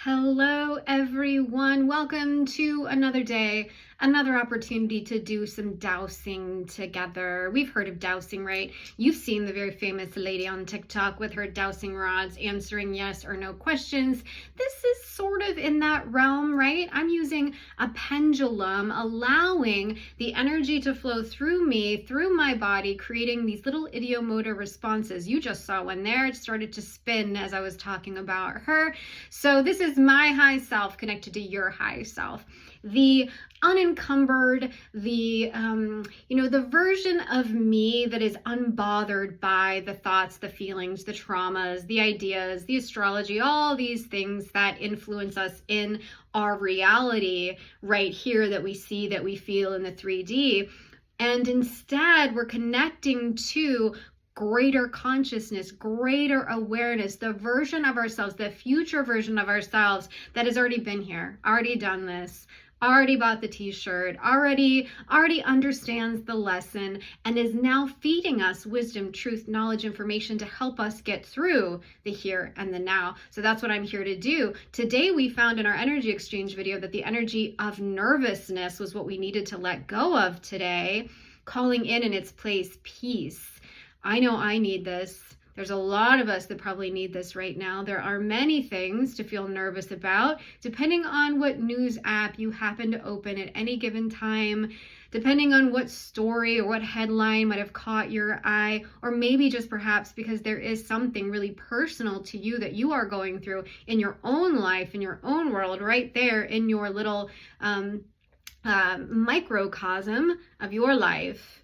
Hello, everyone. Welcome to another day, another opportunity to do some dowsing together. We've heard of dowsing, right? You've seen the very famous lady on TikTok with her dowsing rods answering yes or no questions. This is sort of in that realm, right? I'm using a pendulum, allowing the energy to flow through me, through my body, creating these little ideomotor responses. You just saw one there. It started to spin as I was talking about her. So this is my high self connected to your high self, the unencumbered, the version of me that is unbothered by the thoughts, the feelings, the traumas, the ideas, the astrology, all these things that influence us in our reality right here that we see, that we feel in the 3D. And instead, we're connecting to greater consciousness, greater awareness, the version of ourselves, the future version of ourselves that has already been here, already done this, already bought the t-shirt, already understands the lesson, and is now feeding us wisdom, truth, knowledge, information to help us get through the here and the now. So that's what I'm here to do. Today we found in our energy exchange video that the energy of nervousness was what we needed to let go of today, calling in its place peace. I know I need this. There's a lot of us that probably need this right now. There are many things to feel nervous about, depending on what news app you happen to open at any given time, depending on what story or what headline might have caught your eye, or maybe just perhaps because there is something really personal to you that you are going through in your own life, in your own world, right there in your little microcosm of your life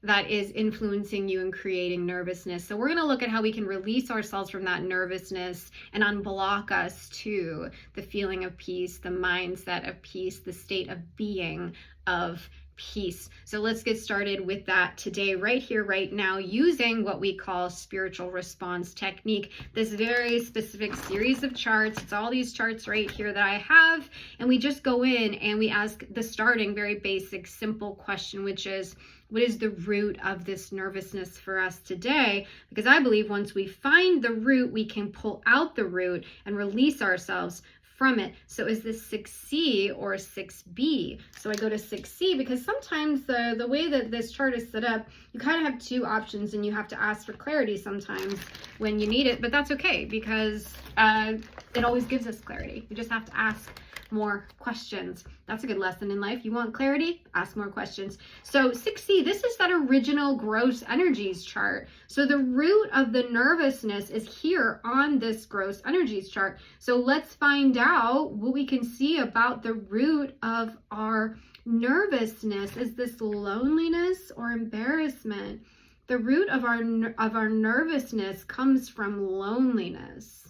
that is influencing you and creating nervousness. So we're going to look at how we can release ourselves from that nervousness and unblock us to the feeling of peace, the mindset of peace, the state of being of peace. So let's get started with that today, right here, right now, using what we call spiritual response technique. This very specific series of charts. It's all these charts right here that I have. And we just go in and we ask the starting, very basic, simple question, which is, what is the root of this nervousness for us today? Because I believe once we find the root, we can pull out the root and release ourselves from it. So is this 6C or 6B? So I go to 6C because sometimes the way that this chart is set up, you kind of have two options and you have to ask for clarity sometimes when you need it, but that's okay because it always gives us clarity. You just have to ask more questions. That's a good lesson in life. You want clarity? Ask more questions. So 6C, this is that original gross energies chart. So the root of the nervousness is here on this gross energies chart. So let's find out what we can see about the root of our nervousness. Is this loneliness or embarrassment? The root of our nervousness comes from loneliness.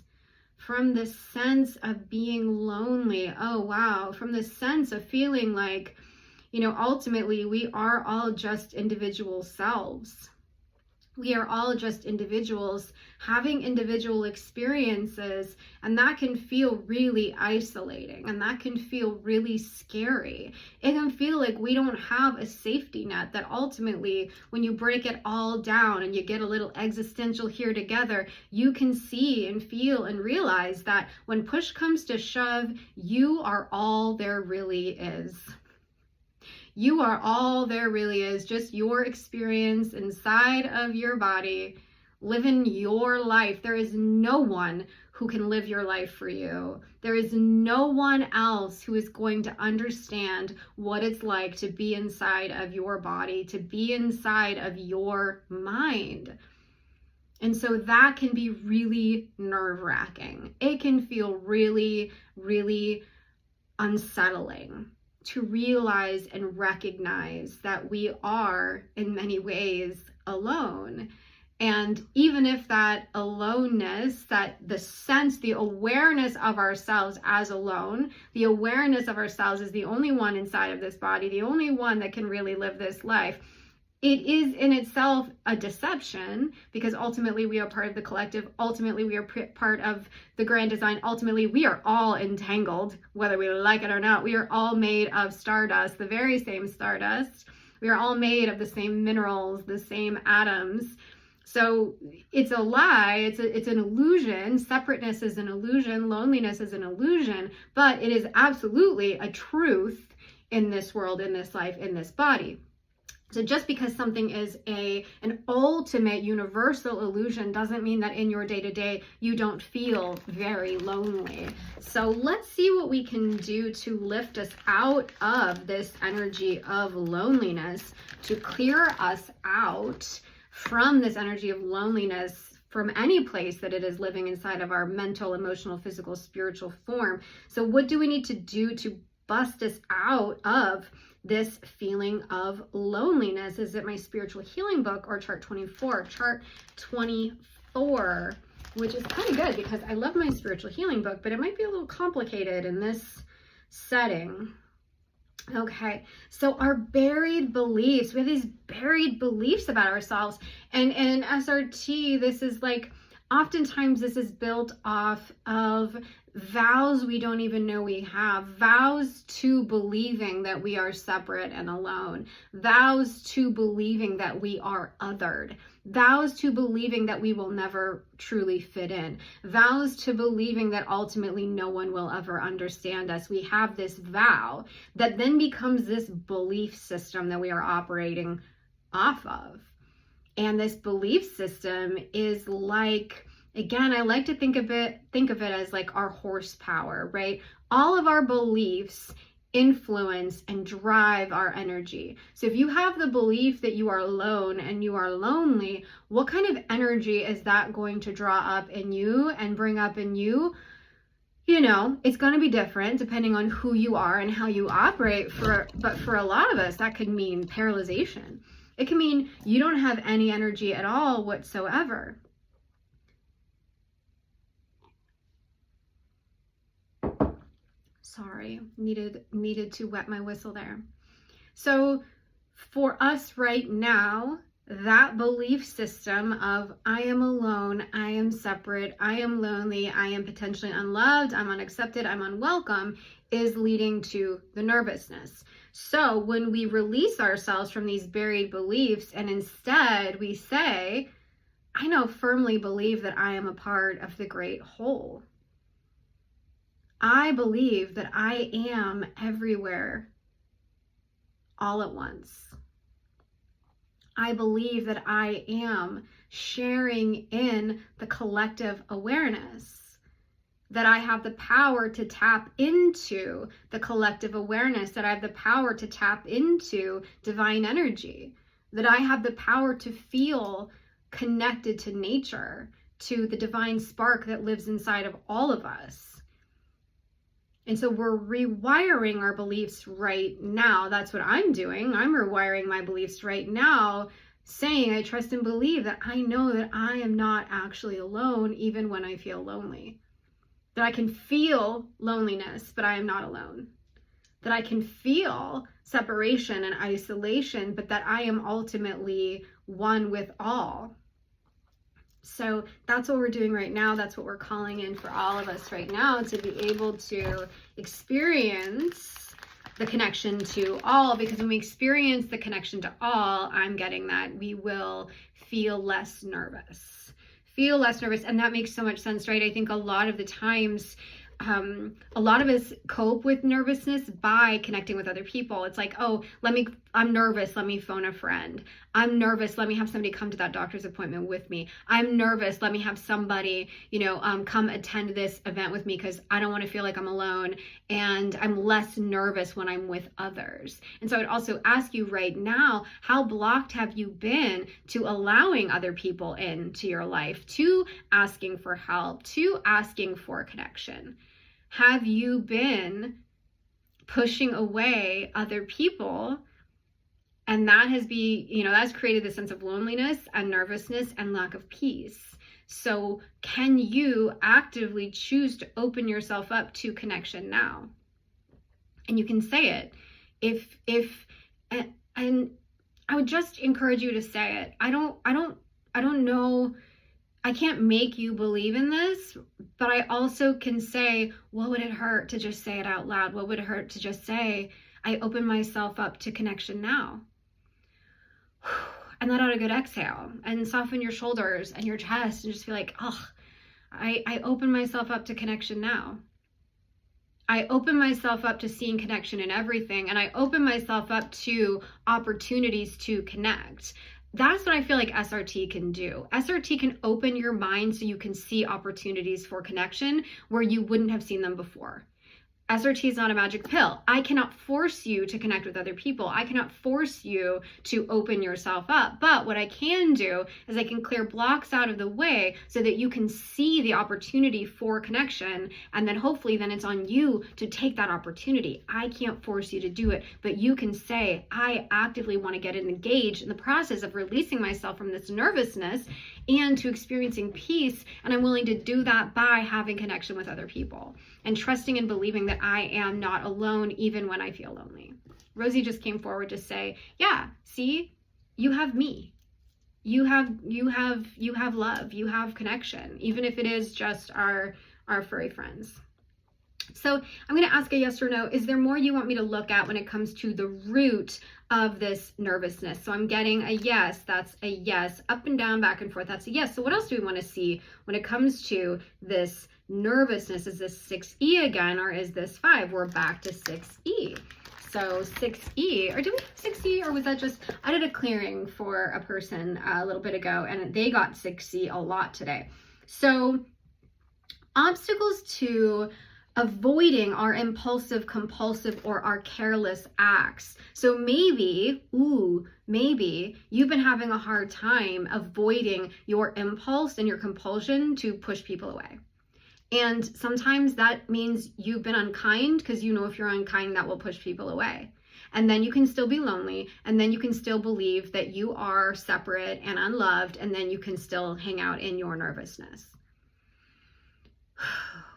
From the sense of being lonely. Oh, wow. From the sense of feeling like, ultimately we are all just individual selves. We are all just individuals having individual experiences, and that can feel really isolating, and that can feel really scary. It can feel like we don't have a safety net, that ultimately when you break it all down and you get a little existential here together, you can see and feel and realize that when push comes to shove, you are all there really is. You are all there really is, just your experience inside of your body, living your life. There is no one who can live your life for you. There is no one else who is going to understand what it's like to be inside of your body, to be inside of your mind. And so that can be really nerve-wracking. It can feel really, really unsettling to realize and recognize that we are in many ways alone. And even if that aloneness, that the sense, the awareness of ourselves as alone, the awareness of ourselves as the only one inside of this body, the only one that can really live this life, it is in itself a deception, because ultimately we are part of the collective. Ultimately, we are part of the grand design. Ultimately, we are all entangled, whether we like it or not. We are all made of stardust, the very same stardust. We are all made of the same minerals, the same atoms. So it's a lie, it's an illusion. Separateness is an illusion, loneliness is an illusion, but it is absolutely a truth in this world, in this life, in this body. So just because something is an ultimate universal illusion doesn't mean that in your day-to-day you don't feel very lonely. So let's see what we can do to lift us out of this energy of loneliness, to clear us out from this energy of loneliness from any place that it is living inside of our mental, emotional, physical, spiritual form. So what do we need to do to bust us out of this feeling of loneliness? Is it my spiritual healing book or chart 24? Chart 24, which is kind of good because I love my spiritual healing book, but it might be a little complicated in this setting. Okay, so our buried beliefs, we have these buried beliefs about ourselves. And in SRT, this is like, oftentimes this is built off of vows we don't even know we have, vows to believing that we are separate and alone, vows to believing that we are othered, vows to believing that we will never truly fit in, vows to believing that ultimately no one will ever understand us. We have this vow that then becomes this belief system that we are operating off of. And this belief system is like, again, I like to think of it as like our horsepower, right? All of our beliefs influence and drive our energy. So if you have the belief that you are alone and you are lonely, what kind of energy is that going to draw up in you and bring up in you? You know, it's going to be different depending on who you are and how you operate. But for a lot of us, that could mean paralyzation. It can mean you don't have any energy at all whatsoever. Sorry, needed to wet my whistle there. So for us right now, that belief system of I am alone, I am separate, I am lonely, I am potentially unloved, I'm unaccepted, I'm unwelcome, is leading to the nervousness. So when we release ourselves from these buried beliefs and instead we say, I now firmly believe that I am a part of the great whole. I believe that I am everywhere all at once. I believe that I am sharing in the collective awareness, that I have the power to tap into the collective awareness, that I have the power to tap into divine energy, that I have the power to feel connected to nature, to the divine spark that lives inside of all of us. And so we're rewiring our beliefs right now. That's what I'm doing. I'm rewiring my beliefs right now, saying I trust and believe that I know that I am not actually alone, even when I feel lonely. That I can feel loneliness, but I am not alone. That I can feel separation and isolation, but that I am ultimately one with all. So that's what we're doing right now. That's what we're calling in for all of us right now, to be able to experience the connection to all, because when we experience the connection to all, I'm getting that we will feel less nervous. And that makes so much sense, right? I think a lot of the times, a lot of us cope with nervousness by connecting with other people. It's like, oh, I'm nervous, let me phone a friend. I'm nervous, let me have somebody come to that doctor's appointment with me. I'm nervous, let me have somebody, come attend this event with me because I don't want to feel like I'm alone, and I'm less nervous when I'm with others. And so I'd also ask you right now, how blocked have you been to allowing other people into your life, to asking for help, to asking for connection? Have you been pushing away other people? And that has that's created this sense of loneliness and nervousness and lack of peace. So can you actively choose to open yourself up to connection now? And you can say it. And I would just encourage you to say it. I don't know. I can't make you believe in this, but I also can say, what would it hurt to just say it out loud? What would it hurt to just say, I open myself up to connection now? and let out a good exhale and soften your shoulders and your chest and just feel like, oh, I open myself up to connection now. I open myself up to seeing connection in everything, and I open myself up to opportunities to connect. That's what I feel like SRT can do. SRT can open your mind so you can see opportunities for connection where you wouldn't have seen them before. SRT is not a magic pill. I cannot force you to connect with other people. I cannot force you to open yourself up. But what I can do is I can clear blocks out of the way so that you can see the opportunity for connection. And then hopefully then it's on you to take that opportunity. I can't force you to do it, but you can say, I actively want to get engaged in the process of releasing myself from this nervousness and to experiencing peace. And I'm willing to do that by having connection with other people and trusting and believing that I am not alone even when I feel lonely. Rosie just came forward to say, yeah, see, you have me. You have love, you have connection, even if it is just our furry friends. So I'm going to ask a yes or no. Is there more you want me to look at when it comes to the root of this nervousness? So I'm getting a yes. That's a yes. Up and down, back and forth. That's a yes. So what else do we want to see when it comes to this nervousness? Is this 6E again, or is this 5? We're back to 6E. So 6E, or do we have 6E, or was that just, I did a clearing for a person a little bit ago and they got 6E a lot today. So obstacles to avoiding our impulsive, compulsive, or our careless acts. So maybe you've been having a hard time avoiding your impulse and your compulsion to push people away. And sometimes that means you've been unkind, because you know if you're unkind, that will push people away. And then you can still be lonely, and then you can still believe that you are separate and unloved, and then you can still hang out in your nervousness.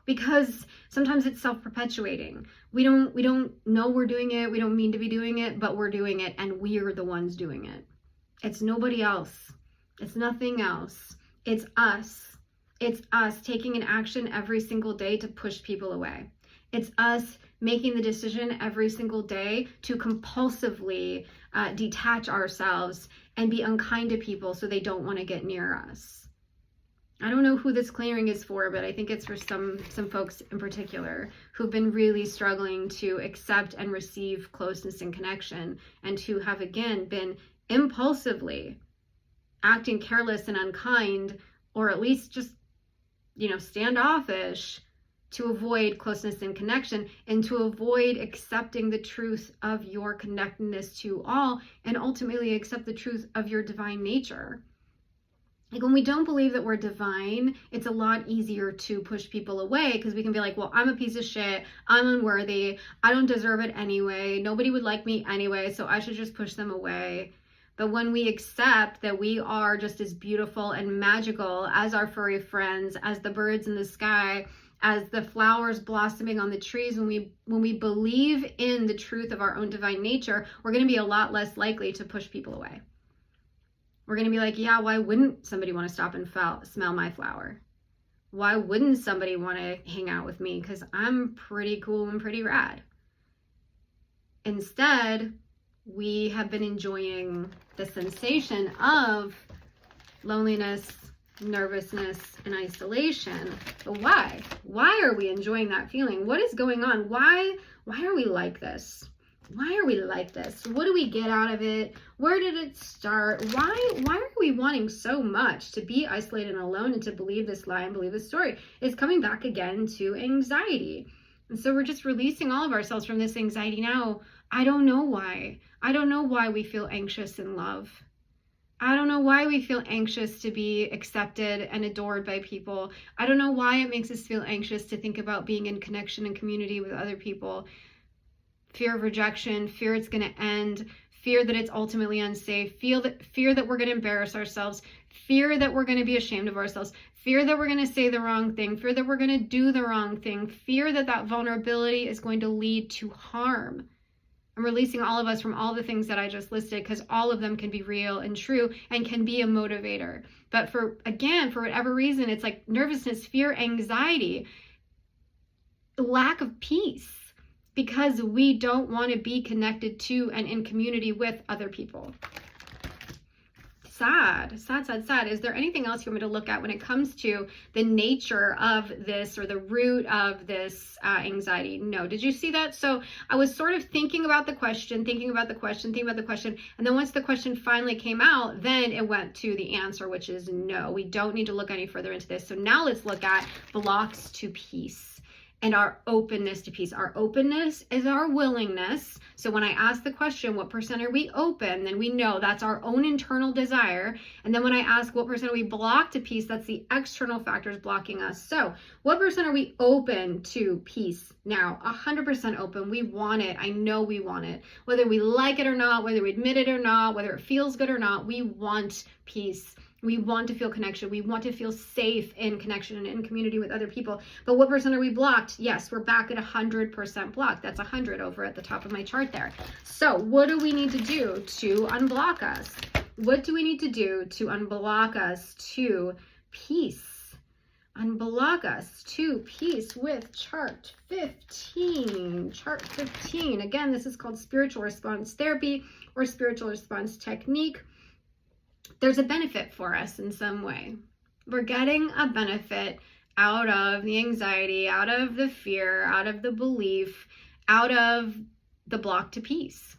Because sometimes it's self-perpetuating. We don't know we're doing it. We don't mean to be doing it, but we're doing it, and we're the ones doing it. It's nobody else. It's nothing else. It's us. It's us taking an action every single day to push people away. It's us making the decision every single day to compulsively detach ourselves and be unkind to people so they don't want to get near us. I don't know who this clearing is for, but I think it's for some folks in particular who've been really struggling to accept and receive closeness and connection, and who have, again, been impulsively acting careless and unkind, or at least just, standoffish, to avoid closeness and connection, and to avoid accepting the truth of your connectedness to all, and ultimately accept the truth of your divine nature. Like, when we don't believe that we're divine, it's a lot easier to push people away, because we can be like, well, I'm a piece of shit, I'm unworthy, I don't deserve it anyway, nobody would like me anyway, so I should just push them away. But when we accept that we are just as beautiful and magical as our furry friends, as the birds in the sky, as the flowers blossoming on the trees, when we believe in the truth of our own divine nature, we're going to be a lot less likely to push people away. We're going to be like, yeah, why wouldn't somebody want to stop and smell my flower? Why wouldn't somebody want to hang out with me? Because I'm pretty cool and pretty rad. Instead, we have been enjoying the sensation of loneliness, nervousness, and isolation. But why? Why are we enjoying that feeling? What is going on? Why are we like this? Why are we like this? What do we get out of it? Where did it start? Why are we wanting so much to be isolated and alone and to believe this lie and believe this story? It's coming back again to anxiety. And so we're just releasing all of ourselves from this anxiety now. I don't know why. I don't know why we feel anxious in love. I don't know why we feel anxious to be accepted and adored by people. I don't know why it makes us feel anxious to think about being in connection and community with other people. Fear of rejection, fear it's going to end, fear that it's ultimately unsafe, fear that we're going to embarrass ourselves, fear that we're going to be ashamed of ourselves, fear that we're going to say the wrong thing, fear that we're going to do the wrong thing, fear that vulnerability is going to lead to harm. I'm releasing all of us from all the things that I just listed, because all of them can be real and true and can be a motivator. But for whatever reason, it's like nervousness, fear, anxiety, lack of peace, because we don't want to be connected to and in community with other people. sad, sad, sad, sad. Is there anything else you want me to look at when it comes to the nature of this or the root of this anxiety? No. Did you see that? So I was sort of thinking about the question, thinking about the question, and then once the question finally came out, then it went to the answer, which is no. We don't need to look any further into this. So now let's look at blocks to peace. And our openness to peace. Our openness is our willingness. So when I ask the question, what percent are we open? Then we know that's our own internal desire. And then when I ask what percent are we blocked to peace, that's the external factors blocking us. So what percent are we open to peace? Now, 100% open. We want it. I know we want it. Whether we like it or not, whether we admit it or not, whether it feels good or not, we want peace. We want to feel connection. We want to feel safe in connection and in community with other people. But what percent are we blocked? Yes, we're back at 100% blocked. That's 100 over at the top of my chart there. So what do we need to do to unblock us? What do we need to do to unblock us to peace? Unblock us to peace with chart 15. Chart 15. Again, this is called spiritual response therapy or spiritual response technique. There's a benefit for us in some way. We're getting a benefit out of the anxiety, out of the fear, out of the belief, out of the block to peace.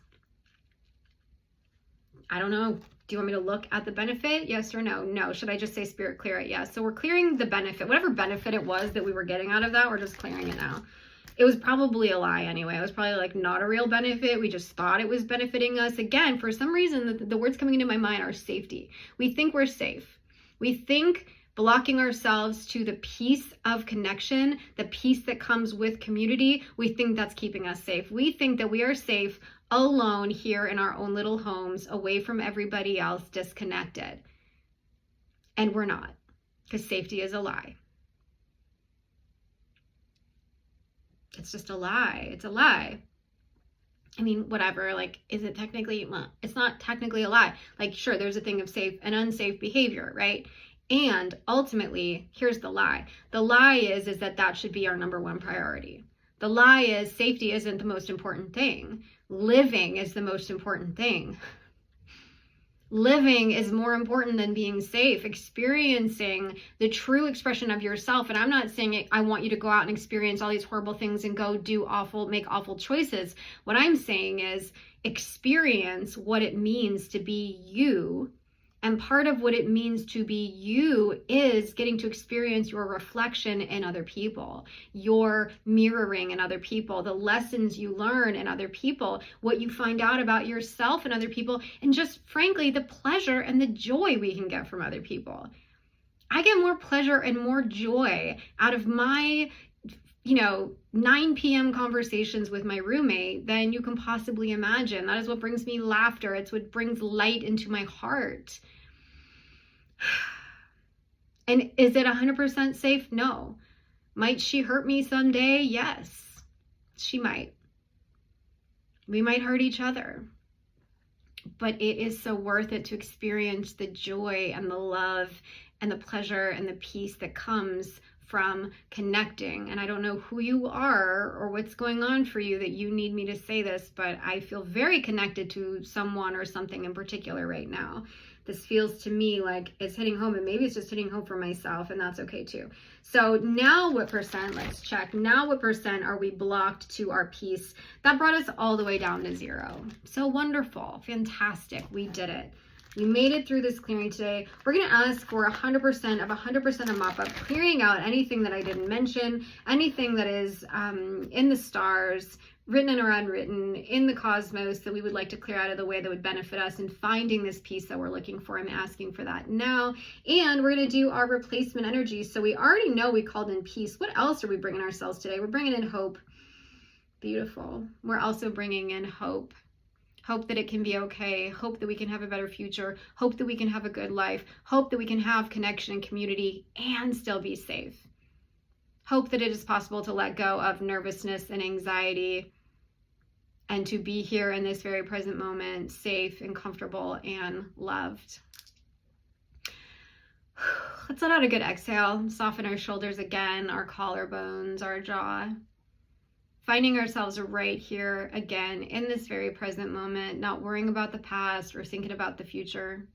I don't know. Do you want me to look at the benefit? Yes or no? No. Should I just say spirit clear it? Yes. So we're clearing the benefit. Whatever benefit it was that we were getting out of that, we're just clearing it now. It was probably a lie anyway. It was probably like not a real benefit. We just thought it was benefiting us. Again, for some reason, the words coming into my mind are safety. We think we're safe. We think blocking ourselves to the peace of connection, the peace that comes with community, we think that's keeping us safe. We think that we are safe alone here in our own little homes, away from everybody else, disconnected. And we're not, because safety is a lie. It's just a lie. It's a lie. I mean, whatever, like, is it technically, well, it's not technically a lie. Like, sure, there's a thing of safe and unsafe behavior, right? And ultimately, here's the lie. The lie is that should be our number one priority. The lie is safety isn't the most important thing. Living is the most important thing. Living is more important than being safe, experiencing the true expression of yourself. And I'm not saying I want you to go out and experience all these horrible things and go make awful choices. What I'm saying is experience what it means to be you. And part of what it means to be you is getting to experience your reflection in other people, your mirroring in other people, the lessons you learn in other people, what you find out about yourself in other people, and just frankly, the pleasure and the joy we can get from other people. I get more pleasure and more joy out of my 9 p.m. conversations with my roommate than you can possibly imagine. That is what brings me laughter. It's what brings light into my heart. And is it 100% safe? No. Might she hurt me someday? Yes, she might. We might hurt each other. But it is so worth it to experience the joy and the love and the pleasure and the peace that comes from connecting. And I don't know who you are or what's going on for you that you need me to say this, but I feel very connected to someone or something in particular right now. This feels to me like it's hitting home, and maybe it's just hitting home for myself, and that's okay too. So now what percent, let's check. Now what percent are we blocked to our peace? That brought us all the way down to 0. So wonderful, fantastic, we did it. You made it through this clearing today. We're going to ask for 100% of 100% of mop up, clearing out anything that I didn't mention, anything that is in the stars, written or unwritten, in the cosmos that we would like to clear out of the way that would benefit us in finding this peace that we're looking for. I'm asking for that now. And we're going to do our replacement energy. So we already know we called in peace. What else are we bringing ourselves today? We're bringing in hope. Beautiful. We're also bringing in hope. Hope that it can be okay. Hope that we can have a better future. Hope that we can have a good life. Hope that we can have connection and community and still be safe. Hope that it is possible to let go of nervousness and anxiety and to be here in this very present moment, safe and comfortable and loved. Let's let out a good exhale. Soften our shoulders again, our collarbones, our jaw. Finding ourselves right here again in this very present moment, not worrying about the past or thinking about the future.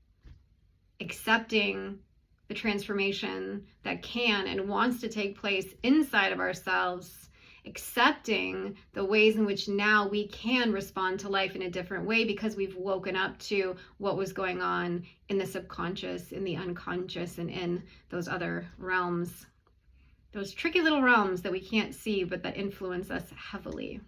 accepting the transformation that can and wants to take place inside of ourselves, accepting the ways in which now we can respond to life in a different way because we've woken up to what was going on in the subconscious, in the unconscious, and in those other realms, those tricky little realms that we can't see but that influence us heavily.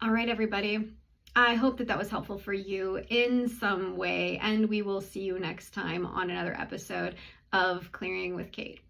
All right, everybody. I hope that was helpful for you in some way, and we will see you next time on another episode of Clearing with Kate.